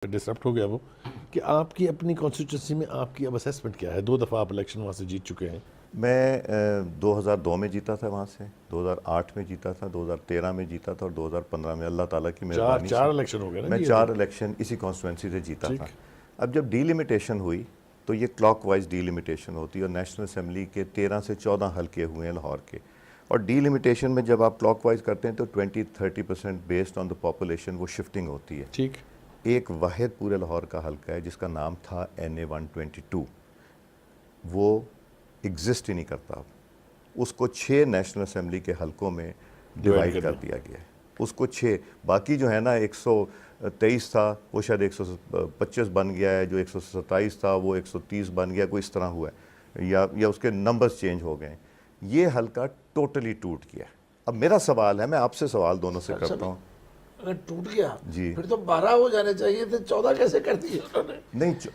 Disrupt हो गया वो कि आपकी अपनी कॉन्स्टिट्यूंसी में आपकी अब असेसमेंट क्या है? 2 दफ़ा आप इलेक्शन वहाँ से जीत चुके हैं। मैं 2002 में जीता था वहाँ से, 2008 में जीता था, 2013 में जीता था और 2015 में अल्लाह ताला की चार मेहरबानी से चार इलेक्शन हो गए ना मैं जी ये 4 तो। इलेक्शन इसी कॉन्स्टिट्यूंसी से जीता ठीक। था। अब जब डीलिमिटेशन हुई तो ये क्लॉकवाइज डीलिमिटेशन होती है और नेशनल असम्बली के 13 से 14 हल्के हुए हैं लाहौर के। और डीलिमिटेशन में जब आप क्लॉकवाइज करते हैं तो 20-30% बेस्ड ऑन द पॉपुलेशन वो शिफ्टिंग होती है। ठीक। एक वाहिद पूरे लाहौर का हल्का है जिसका नाम था NA-122, वो एग्जिस्ट ही नहीं करता अब। उसको 6 नेशनल असम्बली के हल्कों में डिवाइड डिवाइड कर कर दिया गया है। उसको 6, बाकी जो है ना 123 था वो शायद 125 बन गया है, जो 127 था वो 130 बन गया, कोई इस तरह हुआ है या उसके नंबर्स चेंज हो गए। ये हल्का टोटली टूट गया। अब मेरा सवाल है, मैं आपसे सवाल दोनों से करता हूँ। अगर टूट गया जी। फिर तो 12 हो जाने चाहिए थे, 14 कैसे कर दिए उन्होंने?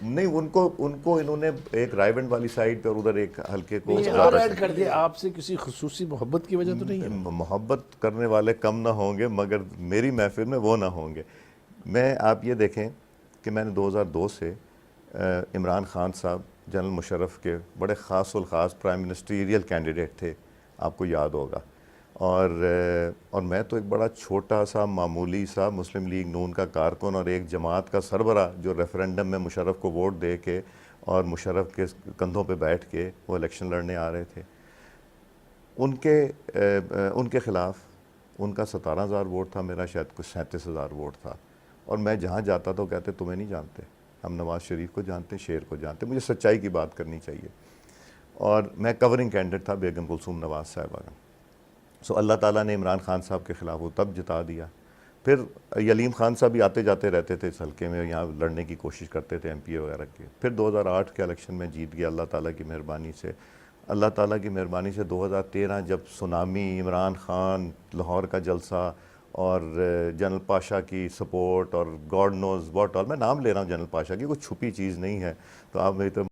नहीं, उनको इन्होंने एक रायवंड वाली साइड पे और उधर एक हल्के को नहीं, ज़्यादा और ऐड कर ये दिया। आपसे किसी खुसूसी मोहब्बत की वजह तो नहीं है? मोहब्बत करने वाले कम ना होंगे मगर मेरी महफिल में वो ना होंगे। मैं आप ये देखें कि मैंने 2002 से इमरान खान साहब जनरल मुशर्रफ के बड़े ख़ास उल ख़ास प्राइम मिनिस्ट्रियल कैंडिडेट थे, आपको याद होगा। और मैं तो एक बड़ा छोटा सा मामूली सा मुस्लिम लीग नून का कारकुन और एक जमात का सरबरा जो रेफरेंडम में मुशर्रफ को वोट दे के और मुशर्रफ के कंधों पे बैठ के वो इलेक्शन लड़ने आ रहे थे। उनके ख़िलाफ़ उनका 17,000 वोट था, मेरा शायद कुछ 37,000 वोट था। और मैं जहाँ जाता तो कहते तुम्हें नहीं जानते, हम नवाज़ शरीफ को जानते, शेर को जानते। मुझे सच्चाई की बात करनी चाहिए। और मैं कवरिंग कैंडिडेट था बेगम कुलसूम नवाज़ साहिबा का। सो अल्लाह ताला ने इमरान खान साहब के ख़िलाफ़ वो तब जिता दिया। फिर यलीम खान साहब भी आते जाते रहते थे इस हल्के में, यहाँ लड़ने की कोशिश करते थे MP वगैरह के। फिर 2008 के इलेक्शन में जीत गया अल्लाह ताला की मेहरबानी से। अल्लाह ताला की मेहरबानी से 2013 जब सुनामी, इमरान खान, लाहौर का जलसा और जनरल पाशा की सपोर्ट और गॉड नोज़ व्हाट, और मैं नाम ले रहा हूँ जनरल पाशा की, कोई छुपी चीज़ नहीं है, तो आप मेरी तरफ